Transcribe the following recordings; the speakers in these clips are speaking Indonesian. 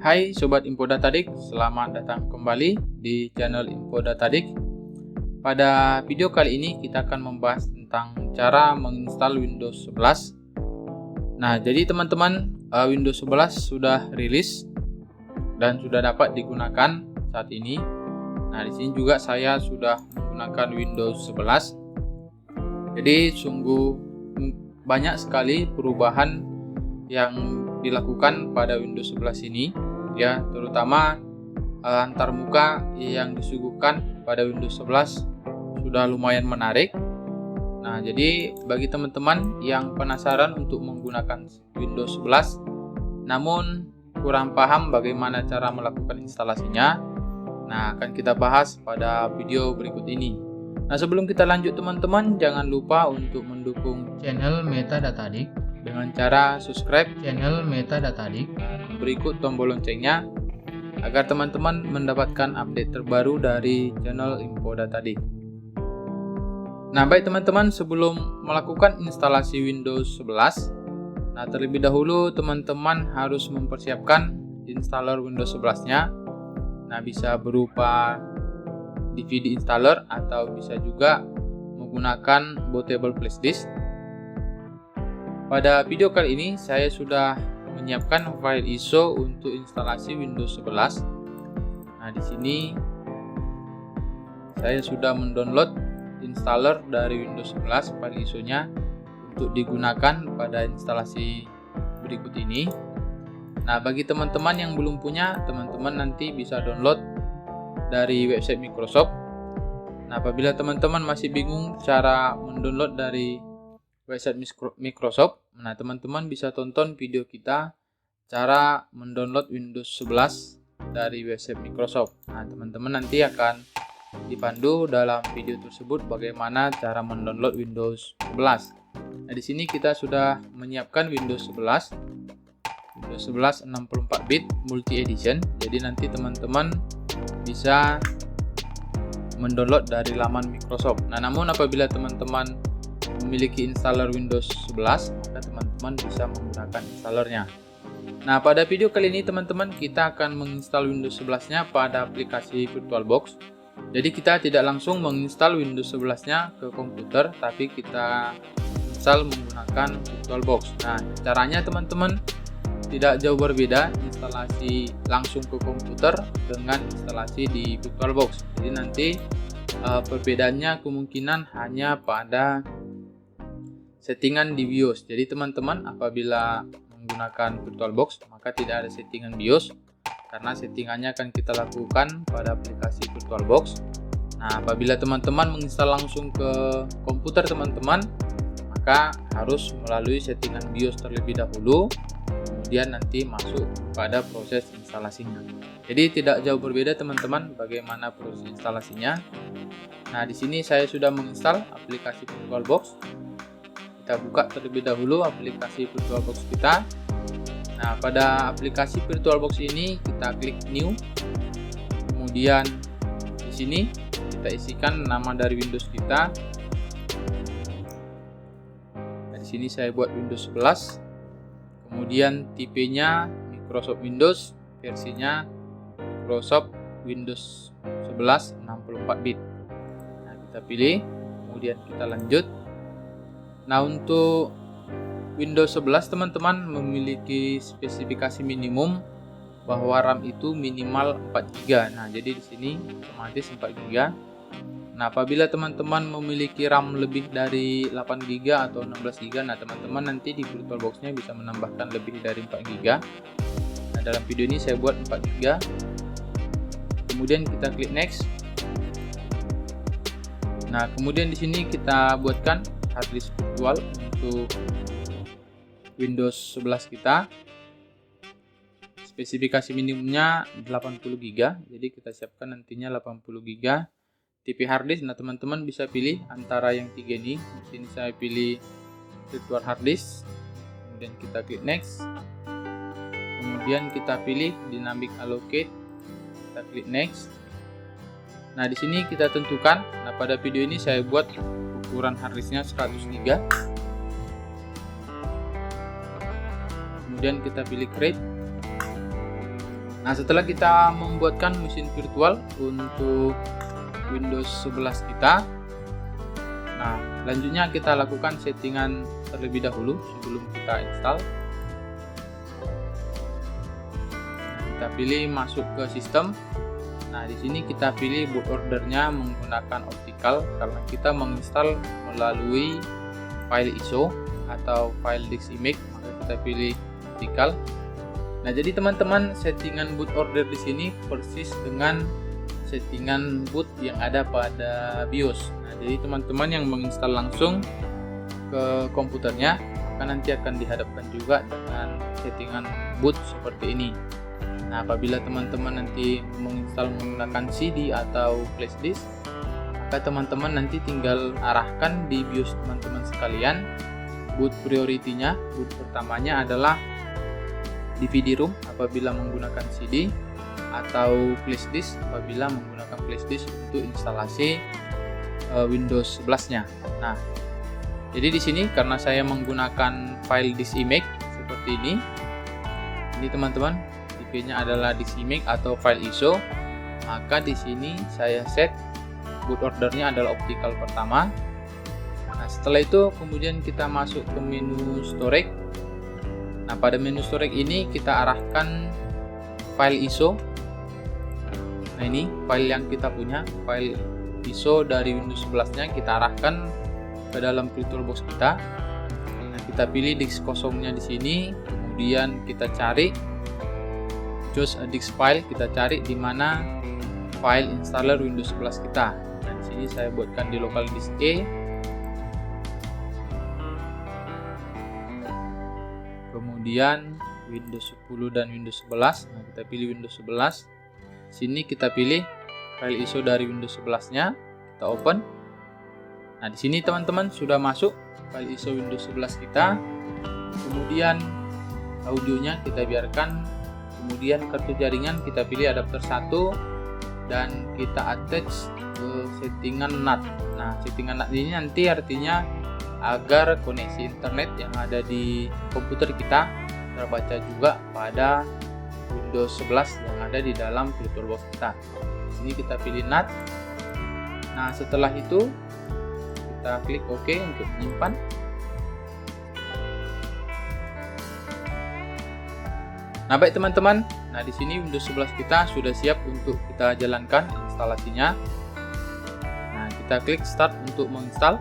Hai Sobat Info Datadik, selamat datang kembali di channel Info Datadik. Pada video kali ini kita akan membahas tentang cara menginstal Windows 11. Nah, jadi teman-teman, Windows 11 sudah rilis dan sudah dapat digunakan saat ini. Nah, di sini juga saya sudah menggunakan Windows 11. Jadi sungguh banyak sekali perubahan yang dilakukan pada Windows 11 ini, ya, terutama antarmuka yang disuguhkan pada Windows 11 sudah lumayan menarik. Nah, jadi bagi teman-teman yang penasaran untuk menggunakan Windows 11 namun kurang paham bagaimana cara melakukan instalasinya, nah akan kita bahas pada video berikut ini. Nah, sebelum kita lanjut teman-teman, jangan lupa untuk mendukung channel Metadatadik dengan cara subscribe channel Metadatadik dan berikut tombol loncengnya agar teman-teman mendapatkan update terbaru dari channel Info Datadik. Nah, baik teman-teman, sebelum melakukan instalasi Windows 11, nah terlebih dahulu teman-teman harus mempersiapkan installer Windows 11-nya. Nah, bisa berupa DVD installer atau bisa juga menggunakan bootable flash disk. Pada video kali ini saya sudah menyiapkan file ISO untuk instalasi Windows 11. Nah, di sini saya sudah mendownload installer dari Windows 11 file ISO-nya untuk digunakan pada instalasi berikut ini. Nah, bagi teman-teman yang belum punya, teman-teman nanti bisa download dari website Microsoft. Nah, apabila teman-teman masih bingung cara mendownload dari website Microsoft, nah teman-teman bisa tonton video kita cara mendownload Windows 11 dari website Microsoft. Nah, teman-teman nanti akan dipandu dalam video tersebut bagaimana cara mendownload Windows 11. Nah, di sini kita sudah menyiapkan Windows 11 64 bit multi edition. Jadi nanti teman-teman bisa mendownload dari laman Microsoft. Nah, namun apabila teman-teman memiliki installer Windows 11, maka teman-teman bisa menggunakan installernya. Nah, pada video kali ini teman-teman kita akan menginstal Windows 11-nya pada aplikasi VirtualBox. Jadi kita tidak langsung menginstal Windows 11-nya ke komputer, tapi kita install menggunakan VirtualBox. Nah, caranya teman-teman tidak jauh berbeda instalasi langsung ke komputer dengan instalasi di VirtualBox. Jadi nanti perbedaannya kemungkinan hanya pada settingan di BIOS. Jadi teman-teman apabila menggunakan VirtualBox maka tidak ada settingan BIOS karena settingannya akan kita lakukan pada aplikasi VirtualBox. Nah, apabila teman-teman menginstal langsung ke komputer teman-teman, maka harus melalui settingan BIOS terlebih dahulu, kemudian nanti masuk pada proses instalasinya. Jadi tidak jauh berbeda teman-teman bagaimana proses instalasinya. Nah, di sini saya sudah menginstal aplikasi VirtualBox. Kita buka terlebih dahulu aplikasi VirtualBox kita. Nah, pada aplikasi VirtualBox ini kita klik New. Kemudian di sini kita isikan nama dari Windows kita. Nah, di sini saya buat Windows 11. Kemudian tipenya Microsoft Windows, versinya Microsoft Windows 11 64 bit. Nah, kita pilih, kemudian kita lanjut. Nah, untuk Windows 11 teman-teman memiliki spesifikasi minimum bahwa RAM itu minimal 4 GB. Nah, jadi di sini otomatis 4 GB. Nah, apabila teman-teman memiliki RAM lebih dari 8 GB atau 16 GB, nah teman-teman nanti di VirtualBox-nya bisa menambahkan lebih dari 4 GB. Nah, dalam video ini saya buat 4 GB. Kemudian kita klik next. Nah, kemudian di sini kita buatkan harddisk virtual untuk Windows 11 kita. Spesifikasi minimumnya 80 GB. Jadi kita siapkan nantinya 80 GB. Tipe harddisk, nah teman-teman bisa pilih antara yang tiga ini. Di sini saya pilih virtual harddisk. Kemudian kita klik next. Kemudian kita pilih dynamic allocate. Kita klik next. Nah, di sini kita tentukan. Nah, pada video ini saya buat ukuran harddisknya 100 GB. Kemudian kita pilih create. Nah, setelah kita membuatkan mesin virtual untuk Windows 11 kita, nah selanjutnya kita lakukan settingan terlebih dahulu sebelum kita install. Kita pilih masuk ke sistem. Nah, di sini kita pilih boot ordernya menggunakan optical karena kita menginstal melalui file ISO atau file disk image, maka kita pilih optical. Nah, jadi teman-teman, settingan boot order di sini persis dengan settingan boot yang ada pada BIOS. Nah, jadi teman-teman yang menginstal langsung ke komputernya, maka nanti akan dihadapkan juga dengan settingan boot seperti ini. Nah, apabila teman-teman nanti menginstal menggunakan CD atau flash disk, maka teman-teman nanti tinggal arahkan di BIOS teman-teman sekalian. Boot priority-nya, boot pertamanya adalah DVD ROM apabila menggunakan CD, atau flash disk apabila menggunakan flash disk untuk instalasi Windows 11-nya. Nah, jadi di sini karena saya menggunakan file disk image seperti ini teman-teman, tipenya adalah disk image atau file ISO, maka di sini saya set boot ordernya adalah optical pertama. Nah, setelah itu kemudian kita masuk ke menu storage. Nah, pada menu storage ini kita arahkan file ISO. Nah, ini file yang kita punya, file ISO dari Windows 11-nya kita arahkan ke dalam VirtualBox kita. Nah, kita pilih disk kosongnya di sini, kemudian kita cari choose a disk file, kita cari di mana file installer Windows 11 kita. Nah, di sini saya buatkan di local disk E. Kemudian Windows 10 dan Windows 11. Nah, kita pilih Windows 11. Sini kita pilih file ISO dari Windows 11-nya, kita open. Nah, di sini teman-teman sudah masuk file ISO Windows 11 kita. Kemudian audionya kita biarkan. Kemudian kartu jaringan kita pilih adapter 1 dan kita attach ke settingan NAT. Nah, settingan NAT ini nanti artinya agar koneksi internet yang ada di komputer kita terbaca juga pada Windows 11 yang ada di dalam VirtualBox kita. Ini kita pilih NAT. Nah, setelah itu kita klik OK untuk menyimpan. Nah, baik teman-teman. Nah, di sini Windows 11 kita sudah siap untuk kita jalankan instalasinya. Nah, kita klik start untuk menginstal.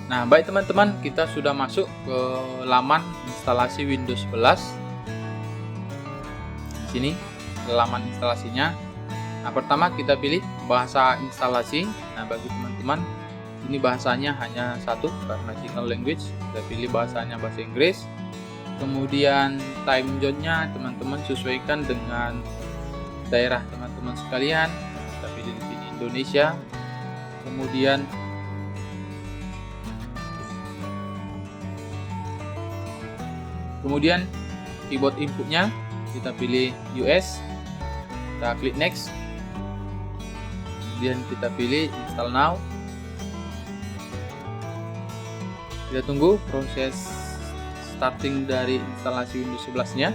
Nah, baik teman-teman, kita sudah masuk ke laman instalasi Windows 11. Di sini laman instalasinya. Nah, pertama kita pilih bahasa instalasi. Nah, bagi teman-teman ini bahasanya hanya satu karena single language. Kita pilih bahasanya bahasa Inggris. Kemudian time zone-nya teman-teman sesuaikan dengan daerah teman-teman sekalian. Kita pilih di sini Indonesia. Kemudian keyboard inputnya kita pilih US, kita klik next, kemudian kita pilih install now. Kita tunggu proses starting dari instalasi Windows 11-nya.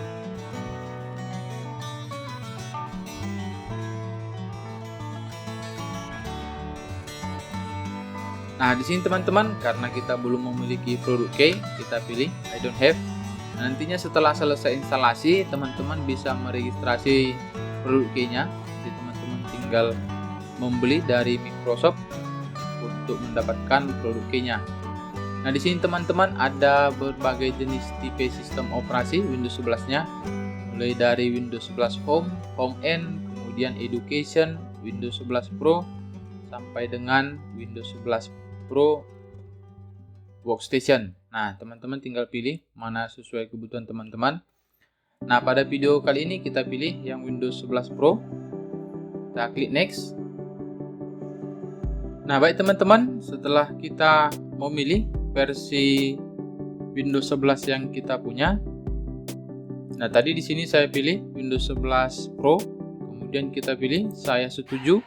Nah, di sini teman-teman, karena kita belum memiliki produk key, kita pilih I don't have. Nah, nantinya setelah selesai instalasi, teman-teman bisa meregistrasi produk key-nya. Jadi teman-teman tinggal membeli dari Microsoft untuk mendapatkan produk key-nya. Nah, di sini teman-teman ada berbagai jenis tipe sistem operasi Windows 11-nya, mulai dari Windows 11 Home, Home End, kemudian Education, Windows 11 Pro, sampai dengan Windows 11 Pro workstation. Nah, teman-teman tinggal pilih mana sesuai kebutuhan teman-teman. Nah, pada video kali ini kita pilih yang Windows 11 Pro. Kita klik next. Nah, baik teman-teman, setelah kita memilih versi Windows 11 yang kita punya. Nah, tadi di sini saya pilih Windows 11 Pro, kemudian kita pilih saya setuju.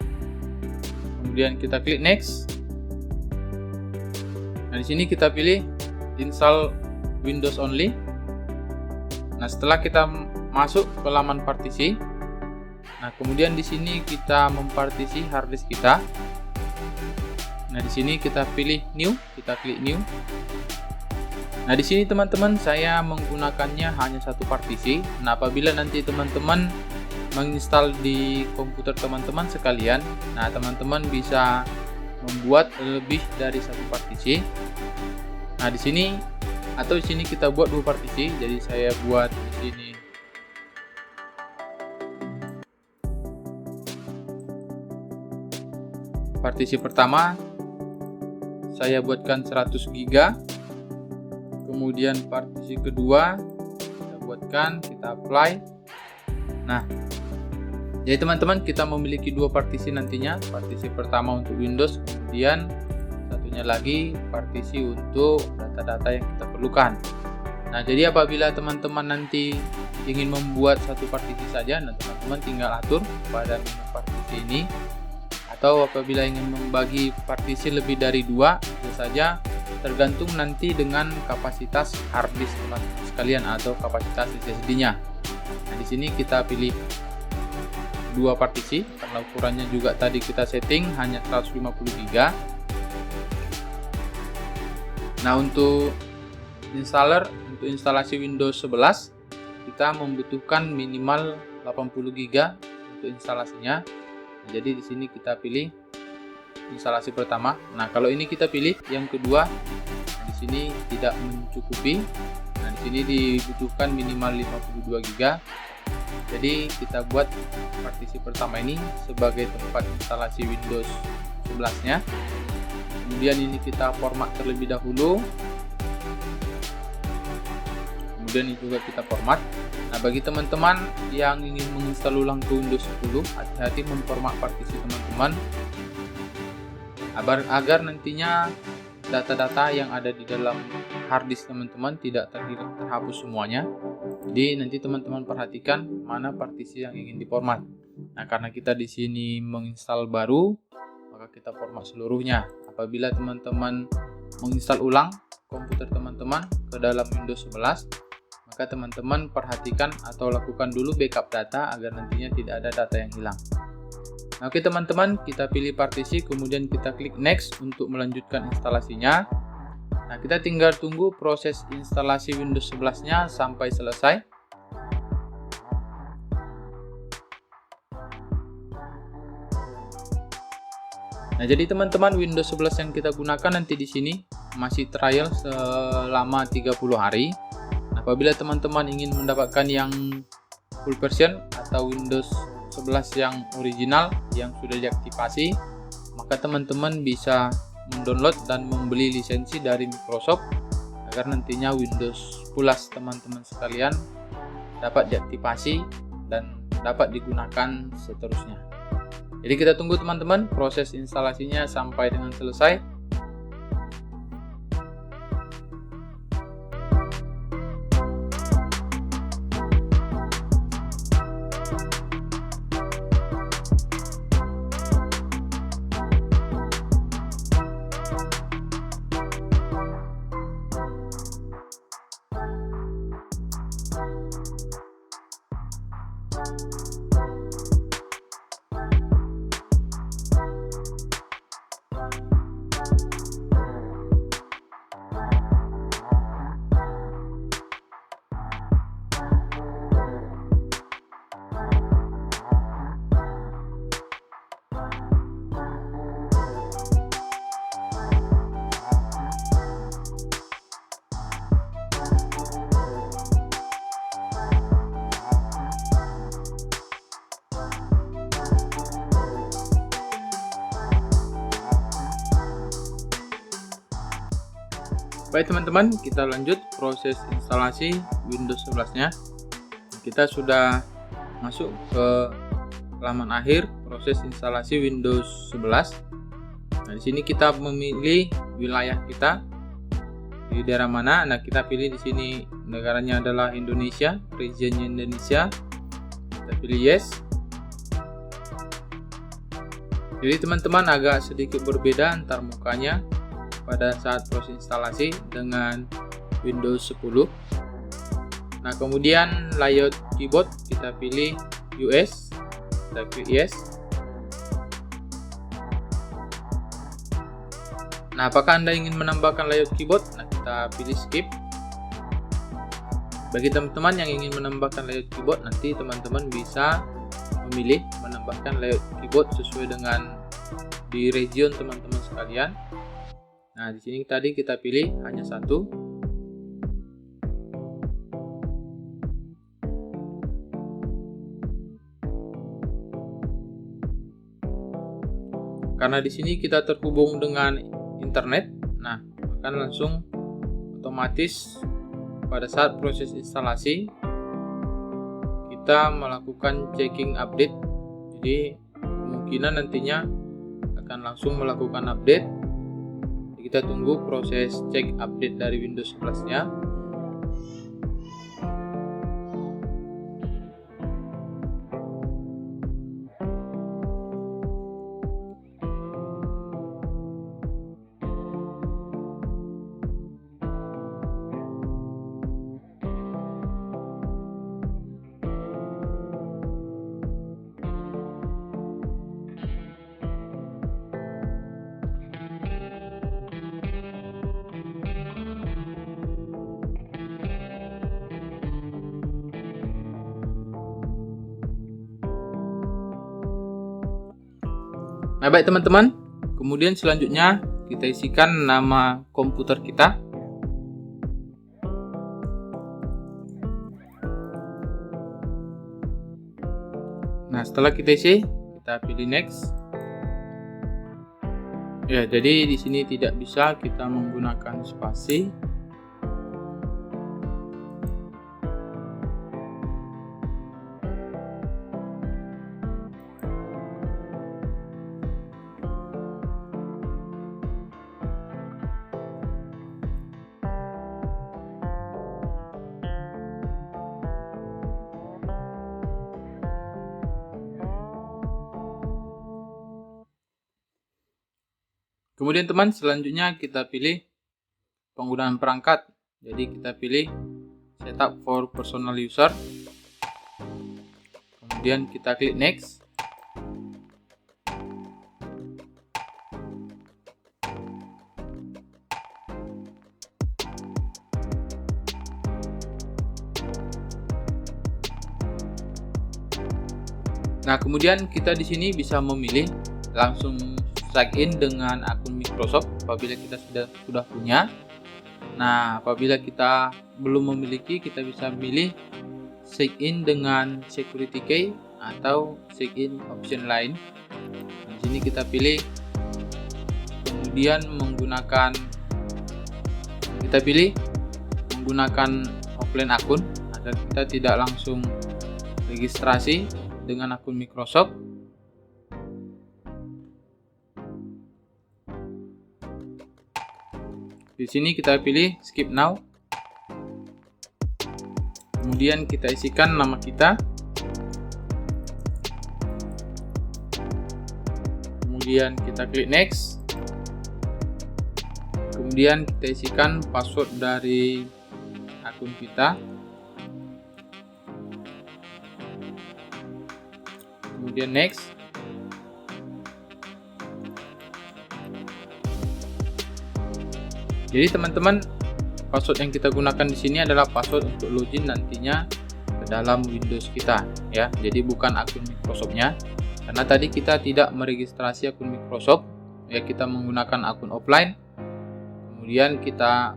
Kemudian kita klik next. Nah, di sini kita pilih install Windows only. Nah, setelah kita masuk ke laman partisi, nah kemudian di sini kita mempartisi harddisk kita. Nah, di sini kita pilih new, kita klik new. Nah, di sini teman-teman saya menggunakannya hanya satu partisi. Nah, apabila nanti teman-teman menginstal di komputer teman-teman sekalian, nah teman-teman bisa membuat lebih dari satu partisi. Nah, di sini atau di sini kita buat dua partisi. Jadi saya buat di sini partisi pertama. Saya buatkan 100 GB. Kemudian partisi kedua kita buatkan, kita apply. Nah, jadi teman-teman kita memiliki dua partisi nantinya. Partisi pertama untuk Windows, kemudian satunya lagi partisi untuk data-data yang kita perlukan. Nah, jadi apabila teman-teman nanti ingin membuat satu partisi saja, nah teman-teman tinggal atur pada menu partisi ini. Atau apabila ingin membagi partisi lebih dari dua, bisa saja, tergantung nanti dengan kapasitas harddisk teman-teman sekalian atau kapasitas SSD-nya. Nah, di sini kita pilih dua partisi karena ukurannya juga tadi kita setting hanya 150 GB. Nah, untuk instalasi Windows 11 kita membutuhkan minimal 80 GB untuk instalasinya. Jadi di sini kita pilih instalasi pertama. Nah, kalau ini kita pilih yang kedua, nah, di sini tidak mencukupi. Nah, di sini dibutuhkan minimal 52 GB. Jadi kita buat partisi pertama ini sebagai tempat instalasi Windows 11-nya. Kemudian ini kita format terlebih dahulu. Kemudian ini juga kita format. Nah, bagi teman-teman yang ingin menginstal ulang ke Windows 10, hati-hati memformat partisi teman-teman agar nantinya data-data yang ada di dalam harddisk teman-teman tidak terhapus semuanya. Jadi nanti teman-teman perhatikan mana partisi yang ingin diformat. Nah, karena kita di sini menginstal baru, maka kita format seluruhnya. Apabila teman-teman menginstal ulang komputer teman-teman ke dalam Windows 11, maka teman-teman perhatikan atau lakukan dulu backup data agar nantinya tidak ada data yang hilang. Nah, oke teman-teman, kita pilih partisi, kemudian kita klik next untuk melanjutkan instalasinya. Nah, kita tinggal tunggu proses instalasi Windows 11-nya sampai selesai. Nah, jadi teman-teman, Windows 11 yang kita gunakan nanti di sini masih trial selama 30 hari. Apabila teman-teman ingin mendapatkan yang full version atau Windows 11 yang original yang sudah diaktifasi, maka teman-teman bisa mendownload dan membeli lisensi dari Microsoft agar nantinya Windows Plus teman-teman sekalian dapat diaktifasi dan dapat digunakan seterusnya. Jadi kita tunggu teman-teman proses instalasinya sampai dengan selesai. Baik teman-teman, kita lanjut proses instalasi Windows 11-nya. Kita sudah masuk ke halaman akhir proses instalasi Windows 11. Nah, di sini kita memilih wilayah kita di daerah mana. Nah, kita pilih di sini negaranya adalah Indonesia, regionnya Indonesia. Kita pilih yes. Jadi teman-teman agak sedikit berbeda antar mukanya pada saat proses instalasi dengan Windows 10. Nah, kemudian layout keyboard kita pilih US, kita klik yes. Nah, apakah Anda ingin menambahkan layout keyboard? Nah, kita pilih skip. Bagi teman-teman yang ingin menambahkan layout keyboard, nanti teman-teman bisa memilih menambahkan layout keyboard sesuai dengan di region teman-teman sekalian. Nah, di sini tadi kita pilih hanya satu. Karena di sini kita terhubung dengan internet, nah akan langsung otomatis pada saat proses instalasi kita melakukan checking update. Jadi kemungkinan nantinya akan langsung melakukan update. Jadi, kita tunggu proses cek update dari Windows 11-nya. Nah, baik teman-teman, kemudian selanjutnya kita isikan nama komputer kita. Nah, setelah kita isi, kita pilih next. Ya, jadi di sini tidak bisa kita menggunakan spasi. Kemudian teman, selanjutnya kita pilih penggunaan perangkat. Jadi kita pilih setup for personal user. Kemudian kita klik next. Nah, kemudian kita di sini bisa memilih langsung login dengan akun Microsoft apabila kita sudah punya. Nah, apabila kita belum memiliki, kita bisa pilih sign in dengan security key atau sign in option lain. Nah, di sini kita pilih, kemudian kita pilih menggunakan offline akun agar kita tidak langsung registrasi dengan akun Microsoft. Di sini kita pilih skip now. Kemudian kita isikan nama kita. Kemudian kita klik next. Kemudian kita isikan password dari akun kita. Kemudian next. Jadi teman-teman, password yang kita gunakan di sini adalah password untuk login nantinya ke dalam Windows kita, ya. Jadi bukan akun Microsoft-nya, karena tadi kita tidak meregistrasi akun Microsoft, ya, kita menggunakan akun offline. Kemudian kita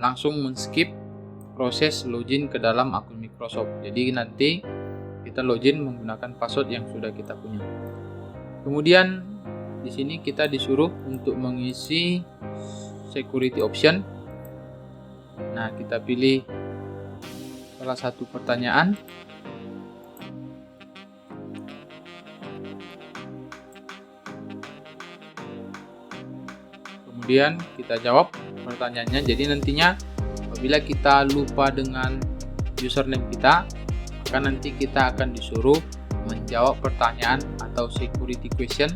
langsung men-skip proses login ke dalam akun Microsoft. Jadi nanti kita login menggunakan password yang sudah kita punya. Kemudian di sini kita disuruh untuk mengisi security option. Nah, kita pilih salah satu pertanyaan. Kemudian kita jawab pertanyaannya. Jadi nantinya apabila kita lupa dengan username kita, maka nanti kita akan disuruh menjawab pertanyaan atau security question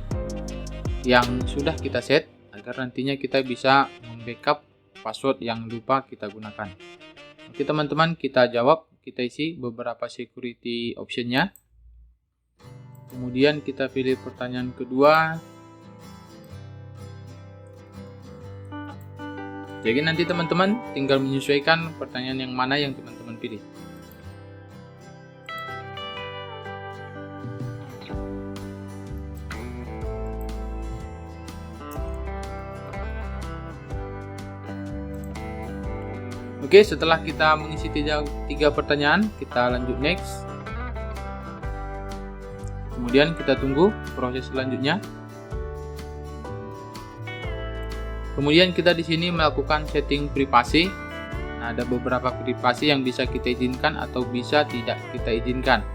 yang sudah kita set, agar nantinya kita bisa membackup password yang lupa kita gunakan. Oke teman-teman, kita jawab, kita isi beberapa security optionnya. Kemudian kita pilih pertanyaan kedua. Jadi nanti teman-teman tinggal menyesuaikan pertanyaan yang mana yang teman-teman pilih. Oke, setelah kita mengisi tiga pertanyaan, kita lanjut next. Kemudian kita tunggu proses selanjutnya. Kemudian kita di sini melakukan setting privasi. Nah, ada beberapa privasi yang bisa kita izinkan atau bisa tidak kita izinkan.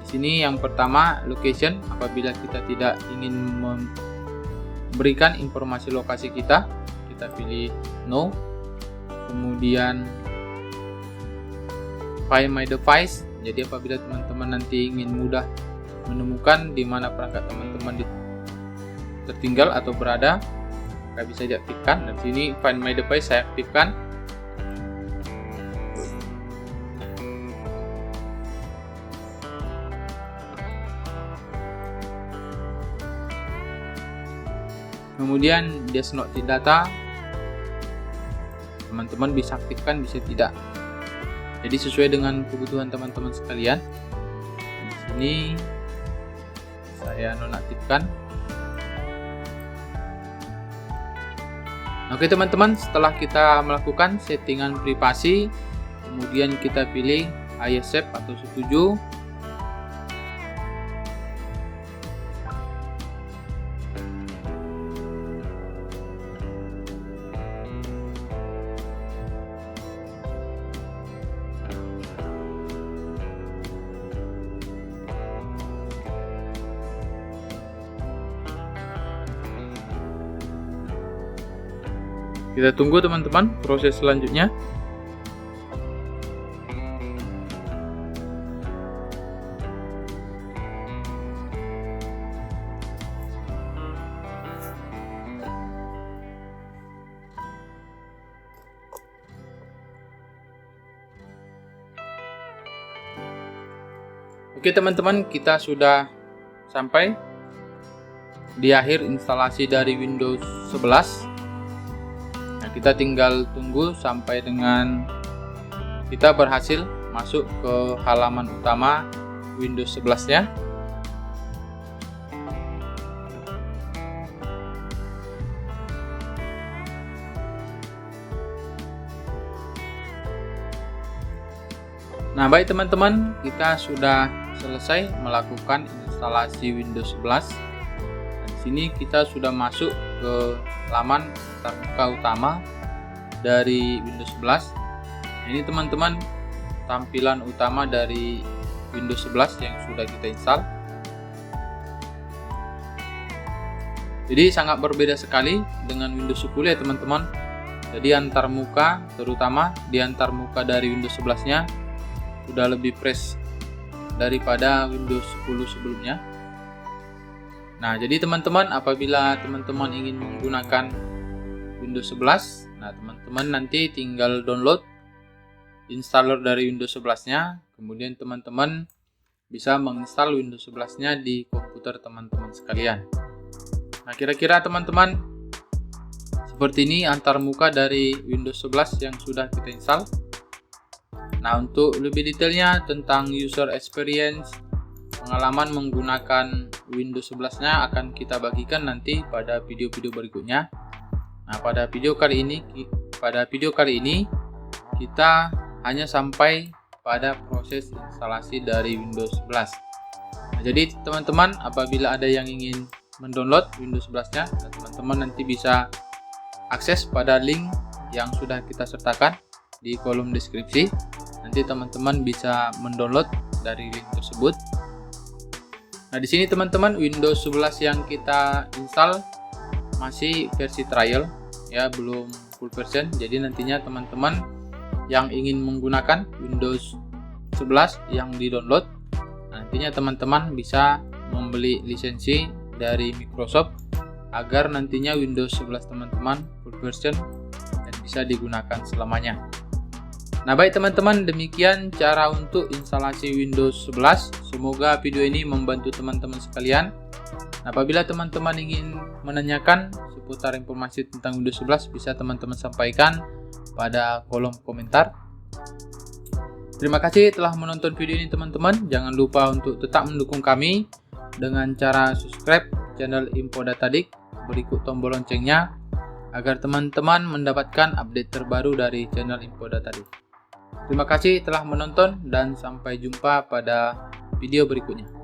Di sini yang pertama, location. Apabila kita tidak ingin memberikan informasi lokasi kita pilih no. Kemudian find my device. Jadi apabila teman-teman nanti ingin mudah menemukan di mana perangkat teman-teman tertinggal atau berada, bisa diaktifkan. Dan sini find my device saya aktifkan. Kemudian just not the data, teman-teman bisa aktifkan, bisa tidak. Jadi sesuai dengan kebutuhan teman-teman sekalian. Di sini saya nonaktifkan. Oke teman-teman, setelah kita melakukan settingan privasi, kemudian kita pilih I accept atau setuju. Kita tunggu teman-teman proses selanjutnya. Oke teman-teman, kita sudah sampai di akhir instalasi dari Windows 11. Nah, kita tinggal tunggu sampai dengan kita berhasil masuk ke halaman utama Windows 11-nya. Nah, baik teman-teman, kita sudah selesai melakukan instalasi Windows 11. Di sini kita sudah masuk ke halaman terbuka utama dari Windows 11. Ini teman-teman tampilan utama dari Windows 11 yang sudah kita install. Jadi sangat berbeda sekali dengan Windows 10 ya teman-teman. Jadi antar muka, terutama di antar muka dari Windows 11-nya sudah lebih fresh daripada Windows 10 sebelumnya. Nah, jadi teman-teman apabila teman-teman ingin menggunakan Windows 11, nah teman-teman nanti tinggal download installer dari Windows 11-nya, kemudian teman-teman bisa menginstal Windows 11-nya di komputer teman-teman sekalian. Nah, kira-kira teman-teman seperti ini antar muka dari Windows 11 yang sudah kita install. Nah, untuk lebih detailnya tentang user experience, pengalaman menggunakan Windows 11-nya akan kita bagikan nanti pada video-video berikutnya. Nah, pada video kali ini kita hanya sampai pada proses instalasi dari Windows 11. Nah, jadi teman-teman apabila ada yang ingin mendownload Windows 11-nya, teman-teman nanti bisa akses pada link yang sudah kita sertakan. di kolom deskripsi. Nanti teman-teman bisa mendownload dari link tersebut. Nah, di sini teman-teman, Windows 11 yang kita install masih versi trial ya, belum full version. Jadi nantinya teman-teman yang ingin menggunakan Windows 11 yang di-download, nantinya teman-teman bisa membeli lisensi dari Microsoft agar nantinya Windows 11 teman-teman full version dan bisa digunakan selamanya. Nah, baik teman-teman, demikian cara untuk instalasi Windows 11. Semoga video ini membantu teman-teman sekalian. Nah, apabila teman-teman ingin menanyakan seputar informasi tentang Windows 11, bisa teman-teman sampaikan pada kolom komentar. Terima kasih telah menonton video ini teman-teman. Jangan lupa untuk tetap mendukung kami dengan cara subscribe channel Info Datadik, berikut tombol loncengnya agar teman-teman mendapatkan update terbaru dari channel Info Datadik. Terima kasih telah menonton dan sampai jumpa pada video berikutnya.